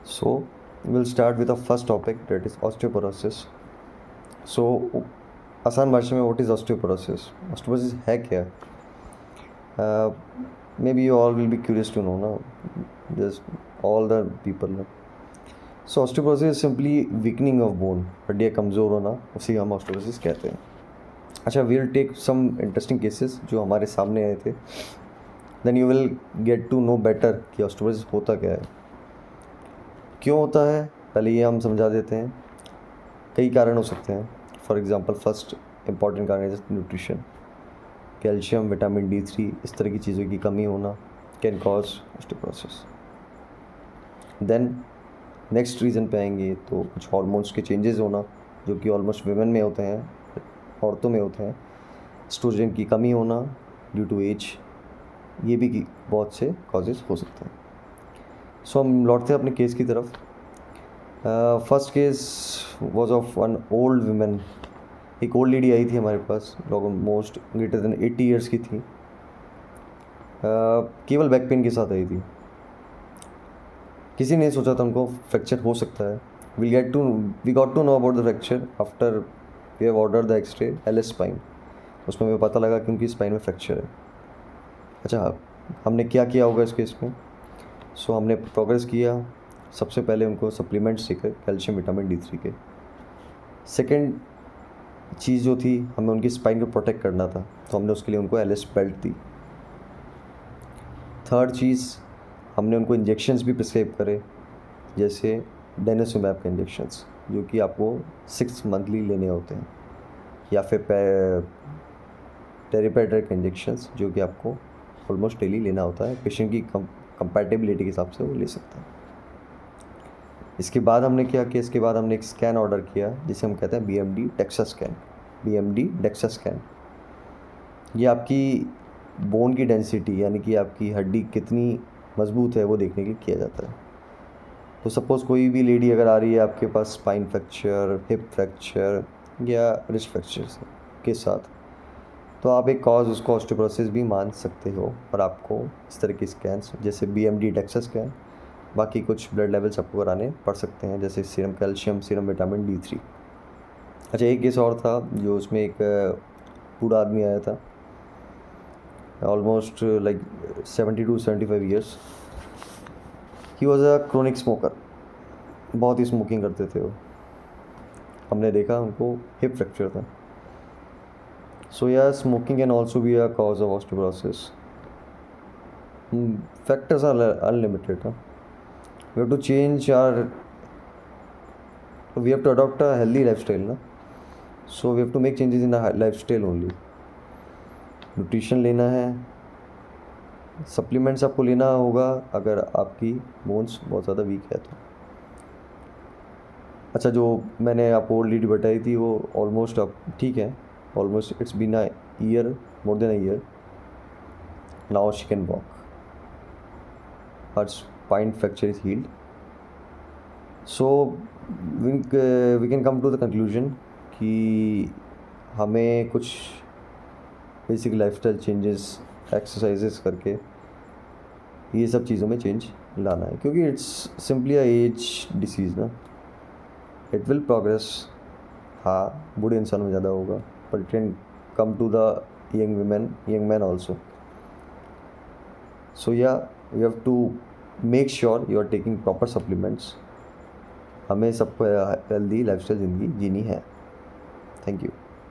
So we'll start with the first topic, that is osteoporosis. So आसान भाषा में what is osteoporosis? Osteoporosis है क्या? May be you all will be curious to know ना, just all the people ना. So osteoporosis is simply weakening of bone, हड्डियाँ कमज़ोर होना, उसी हम ऑस्टियोपोरोसिस कहते हैं. अच्छा, we'll take some interesting cases जो हमारे सामने आए थे, then you will get to know better कि ऑस्टियोपोरोसिस होता क्या है, क्यों होता है. पहले ये हम समझा देते हैं. कई कारण हो सकते हैं. फॉर एग्ज़ाम्पल फर्स्ट इंपॉर्टेंट कारण है न्यूट्रिशन. कैल्शियम, विटामिन D3, इस तरह की चीज़ों की कमी होना can cause osteoporosis. Then next reason पे आएंगे तो कुछ हार्मोन्स के चेंजेस होना, जो कि ऑलमोस्ट वुमेन में होते हैं, औरतों में होते हैं. एस्ट्रोजन की कमी होना ड्यू टू एज, ये भी बहुत से कॉजेज़ हो सकते हैं. सो हम लौटते हैं अपने केस की तरफ. First case was of one old women. एक ओल्ड लेडी आई थी हमारे पास, ऑलमोस्ट ग्रेटर देन 80 ईयर्स की थी. केवल बैक पेन के साथ आई थी. किसी ने सोचा था उनको फ्रैक्चर हो सकता है. We got to know about the fracture after we have order the X-ray LS spine. उसमें हमें पता लगा कि उनकी स्पाइन में फ्रैक्चर है. अच्छा, हमने क्या किया होगा इस केस में? सो हमने प्रोग्रेस किया. सबसे पहले उनको सप्लीमेंट्स देकर कैल्शियम, विटामिन D3 के. सेकेंड चीज़ जो थी, हमें उनकी स्पाइन को प्रोटेक्ट करना था, तो हमने उसके लिए उनको LS बेल्ट दी. थर्ड चीज़, हमने उनको इंजेक्शंस भी प्रिस्क्राइब करे, जैसे डेनिसोमैब के इंजेक्शंस, जो कि आपको 6 मंथली लेने होते हैं, या फिर टेरिपेड्रिक इंजेक्शंस, जो कि आपको ऑलमोस्ट डेली लेना होता है. पेशेंट की कंपैटिबिलिटी के हिसाब से वो ले सकते हैं. इसके बाद हमने क्या किया? इसके बाद हमने एक स्कैन ऑर्डर किया, जिसे हम कहते हैं BMD DEXA scan. BMD DEXA scan, ये आपकी बोन की डेंसिटी, यानी कि आपकी हड्डी कितनी मजबूत है, वो देखने के लिए किया जाता है. तो सपोज़ कोई भी लेडी अगर आ रही है आपके पास स्पाइन फ्रैक्चर, हिप फ्रैक्चर या रिस्ट फ्रैक्चर के साथ, तो आप एक कॉज उसको ऑस्टियोपोरोसिस भी मान सकते हो, और आपको इस तरह की स्कैन्स जैसे BMD DEXA स्कैन, बाकी कुछ ब्लड लेवल्स आपको कराने पड़ सकते हैं, जैसे serum calcium, serum vitamin D3. अच्छा, एक केस और था जो उसमें एक बूढ़ा आदमी आया था, almost like 70 to 75 years. He was a chronic smoker. बहुत ही स्मोकिंग करते थे वो. हमने देखा उनको हिप फ्रैक्चर था. सो या smoking can also be a cause of osteoporosis. Factors are unlimited. We have to change our, we have to adopt a healthy lifestyle ना. So we have to make changes in our lifestyle only. Nutrition लेना है, supplements आपको लेना होगा अगर आपकी bones बहुत ज़्यादा वीक है तो. अच्छा, जो मैंने आपको ओल्ड लेडी बताई थी वो ऑलमोस्ट अब ठीक है. Almost it's been a year, more than a year. Now she can walk. Her spine fracture is healed. So we can come to the conclusion कि हमें कुछ बेसिक लाइफस्टाइल चेंजेस, एक्सरसाइजेस करके ये सब चीज़ों में चेंज लाना है, क्योंकि it's simply a age disease ना. It will progress. हाँ, बूढ़े इंसान में ज़्यादा होगा, but it can come to the young women, young man also. So या you have to make sure you are taking proper supplements. हमें सबको हेल्दी लाइफस्टाइल ज़िंदगी जीनी है. Thank you.